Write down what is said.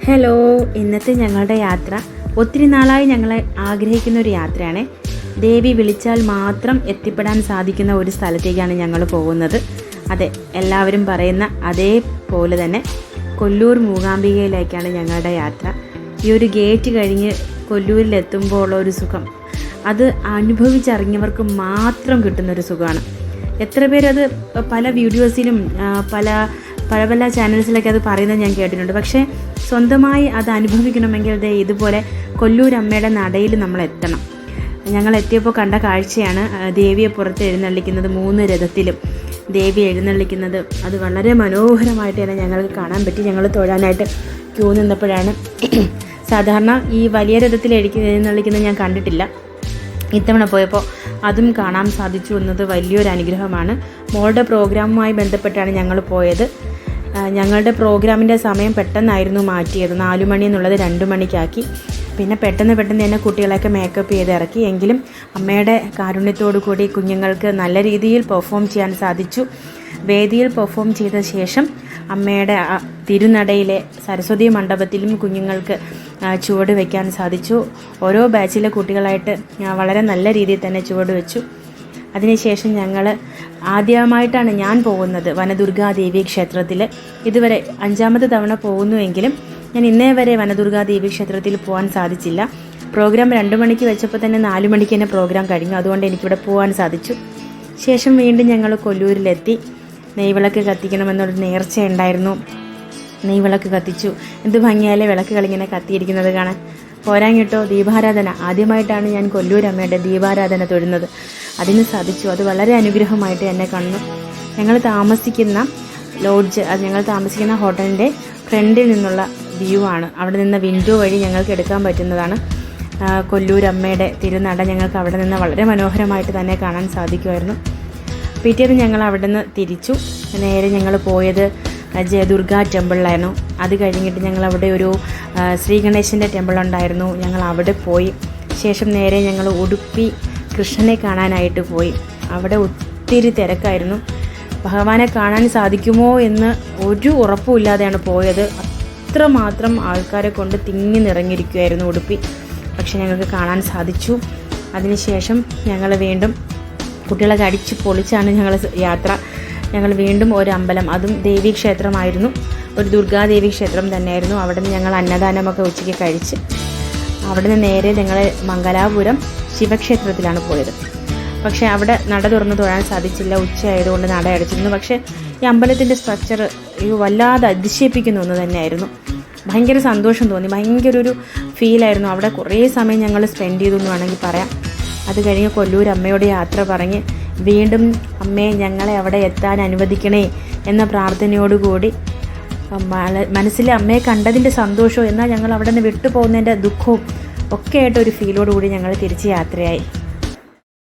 Hello, ഇന്നത്തെ ഞങ്ങളുടെ യാത്ര ഒത്തിരി നാളായി ഞങ്ങൾ ആഗ്രഹിക്കുന്ന ഒരു യാത്രയാണ്. ദേവി വിളിച്ചാൽ മാത്രം എത്തിപ്പെടാൻ സാധിക്കുന്ന ഒരു സ്ഥലത്തേക്കാണ് ഞങ്ങൾ പോകുന്നത്. അതെ, എല്ലാവരും പറയുന്ന അതേപോലെ തന്നെ കൊല്ലൂർ മൂകാംബികയിലേക്കാണ് ഞങ്ങളുടെ യാത്ര. ഈ ഒരു ഗേറ്റ് കഴിഞ്ഞ് കൊല്ലൂരിലെത്തുമ്പോൾ ഉള്ള ഒരു സുഖം, അത് അനുഭവിച്ചറിഞ്ഞവർക്ക് മാത്രം കിട്ടുന്നൊരു സുഖമാണ്. എത്ര പേരത് പല വീഡിയോസിലും പല ചാനൽസിലൊക്കെ അത് പറയുന്നത് ഞാൻ കേട്ടിട്ടുണ്ട്. പക്ഷേ സ്വന്തമായി അത് അനുഭവിക്കണമെങ്കിൽ ഇതുപോലെ കൊല്ലൂരമ്മയുടെ നടയിൽ നമ്മൾ എത്തണം. ഞങ്ങൾ എത്തിയപ്പോൾ കണ്ട കാഴ്ചയാണ് ദേവിയെ പുറത്ത് എഴുന്നള്ളിക്കുന്നത്. 3 രഥത്തിലും ദേവി എഴുന്നള്ളിക്കുന്നത് അത് വളരെ മനോഹരമായിട്ട് തന്നെ ഞങ്ങൾക്ക് കാണാൻ പറ്റി. ഞങ്ങൾ തൊഴാനായിട്ട് ക്യൂ നിന്നപ്പോഴാണ്. സാധാരണ ഈ വലിയ രഥത്തിൽ എഴുന്നള്ളിക്കുന്നത് ഞാൻ കണ്ടിട്ടില്ല. ഇത്തവണ പോയപ്പോൾ അതും കാണാൻ സാധിച്ചു എന്നത് വലിയൊരു അനുഗ്രഹമാണ്. മോളുടെ പ്രോഗ്രാമുമായി ബന്ധപ്പെട്ടാണ് ഞങ്ങൾ പോയത്. ഞങ്ങളുടെ പ്രോഗ്രാമിൻ്റെ സമയം പെട്ടെന്നായിരുന്നു മാറ്റിയത്. 4 മണി എന്നുള്ളത് 2 മണിക്കാക്കി. പിന്നെ പെട്ടെന്ന് തന്നെ കുട്ടികളെയൊക്കെ മേക്കപ്പ് ചെയ്ത് ഇറക്കി. എങ്കിലും അമ്മയുടെ കാരുണ്യത്തോടു കൂടി കുഞ്ഞുങ്ങൾക്ക് നല്ല രീതിയിൽ പെർഫോം ചെയ്യാൻ സാധിച്ചു. വേദിയിൽ പെർഫോം ചെയ്ത ശേഷം അമ്മയുടെ തിരുനടയിലെ സരസ്വതി മണ്ഡപത്തിലും കുഞ്ഞുങ്ങൾക്ക് ചുവട് വയ്ക്കാൻ സാധിച്ചു. ഓരോ ബാച്ചിലെ കുട്ടികളായിട്ട് വളരെ നല്ല രീതിയിൽ തന്നെ ചുവട് വെച്ചു. അതിനുശേഷം ഞങ്ങൾ ആദ്യമായിട്ടാണ് ഞാൻ പോകുന്നത് വനദുർഗാദേവി ക്ഷേത്രത്തിൽ. ഇതുവരെ 5ാമത്തെ തവണ പോകുന്നുവെങ്കിലും ഞാൻ ഇന്നേ വരെ വനദുർഗാദേവി ക്ഷേത്രത്തിൽ പോകാൻ സാധിച്ചില്ല. പ്രോഗ്രാം 2 മണിക്ക് വെച്ചപ്പോൾ തന്നെ 4 മണിക്ക് തന്നെ പ്രോഗ്രാം കഴിഞ്ഞു. അതുകൊണ്ട് എനിക്കിവിടെ പോകാൻ സാധിച്ചു. ശേഷം വീണ്ടും ഞങ്ങൾ കൊല്ലൂരിലെത്തി. നെയ്വിളക്ക് കത്തിക്കണമെന്നൊരു നേർച്ചയുണ്ടായിരുന്നു. നെയ്വിളക്ക് കത്തിച്ചു. എന്ത് ഭംഗിയാലെ വിളക്കുകളിങ്ങനെ കത്തിയിരിക്കുന്നത് കാണാൻ. പോരാങ്ങിട്ടോ ദീപാരാധന. ആദ്യമായിട്ടാണ് ഞാൻ കൊല്ലൂരമ്മയുടെ ദീപാരാധന തൊഴുന്നത്. അതിന് സാധിച്ചു. അത് വളരെ അനുഗ്രഹമായിട്ട് എന്നെ കണ്ടു. ഞങ്ങൾ താമസിക്കുന്ന ലോഡ്ജ്, അത് ഞങ്ങൾ താമസിക്കുന്ന ഹോട്ടലിൻ്റെ ഫ്രണ്ടിൽ നിന്നുള്ള വ്യൂ ആണ്. അവിടെ നിന്ന് വിൻഡോ വഴി ഞങ്ങൾക്ക് എടുക്കാൻ പറ്റുന്നതാണ്. കൊല്ലൂരമ്മയുടെ തിരുനട ഞങ്ങൾക്ക് അവിടെ നിന്ന് വളരെ മനോഹരമായിട്ട് തന്നെ കാണാൻ സാധിക്കുമായിരുന്നു. പിറ്റേന്ന് ഞങ്ങൾ അവിടെ നിന്ന് തിരിച്ചു. നേരെ ഞങ്ങൾ പോയത് ജയദുർഗ ടെമ്പിളിലായിരുന്നു. അത് കഴിഞ്ഞിട്ട് ഞങ്ങൾ അവിടെ ഒരു ശ്രീ ഗണേശൻ്റെ ടെമ്പിൾ ഉണ്ടായിരുന്നു. ഞങ്ങൾ അവിടെ പോയി. ശേഷം നേരെ ഞങ്ങൾ ഉടുപ്പി കൃഷ്ണനെ കാണാനായിട്ട് പോയി. അവിടെ ഒത്തിരി തിരക്കായിരുന്നു. ഭഗവാനെ കാണാൻ സാധിക്കുമോ എന്ന് ഒരു ഉറപ്പുമില്ലാതെയാണ് പോയത്. അത്രമാത്രം ആൾക്കാരെ കൊണ്ട് തിങ്ങി നിറഞ്ഞിരിക്കുമായിരുന്നു ഉടുപ്പി. പക്ഷെ ഞങ്ങൾക്ക് കാണാൻ സാധിച്ചു. അതിനുശേഷം ഞങ്ങൾ വീണ്ടും കുട്ടികളൊക്കെ അടിച്ച് പൊളിച്ചാണ് ഞങ്ങൾ യാത്ര. ഞങ്ങൾ വീണ്ടും ഒരു അമ്പലം, അതും ദേവീക്ഷേത്രമായിരുന്നു. ഒരു ദുർഗാദേവി ക്ഷേത്രം തന്നെയായിരുന്നു. അവിടെ നിന്ന് ഞങ്ങൾ അന്നദാനമൊക്കെ ഉച്ചയ്ക്ക് കഴിച്ച് അവിടെ നിന്ന് നേരെ ഞങ്ങൾ മംഗലാപുരം ശിവക്ഷേത്രത്തിലാണ് പോയത്. പക്ഷേ അവിടെ നട തുറന്ന് തൊഴാൻ സാധിച്ചില്ല. ഉച്ചയായതുകൊണ്ട് നട അടച്ചിരുന്നു. പക്ഷേ ഈ അമ്പലത്തിൻ്റെ സ്ട്രക്ചർ വല്ലാതെ അതിശയിപ്പിക്കുന്ന ഒന്ന് തന്നെയായിരുന്നു. ഭയങ്കര സന്തോഷം തോന്നി. ഭയങ്കര ഒരു ഫീലായിരുന്നു. അവിടെ കുറേ സമയം ഞങ്ങൾ സ്പെൻഡ് ചെയ്തു എന്ന് വേണമെങ്കിൽ പറയാം. അത് കഴിഞ്ഞ് കൊല്ലൂരമ്മയോട് യാത്ര പറഞ്ഞ് വീണ്ടും അമ്മയെ ഞങ്ങളെ അവിടെ എത്താൻ അനുവദിക്കണേ എന്ന പ്രാർത്ഥനയോടുകൂടി മനസ്സിൽ അമ്മയെ കണ്ടതിൻ്റെ സന്തോഷവും എന്നാൽ ഞങ്ങൾ അവിടെ നിന്ന് വിട്ടു പോകുന്നതിൻ്റെ ദുഃഖവും ഒക്കെ ആയിട്ടൊരു ഫീലോടുകൂടി ഞങ്ങൾ തിരിച്ച് യാത്രയായി.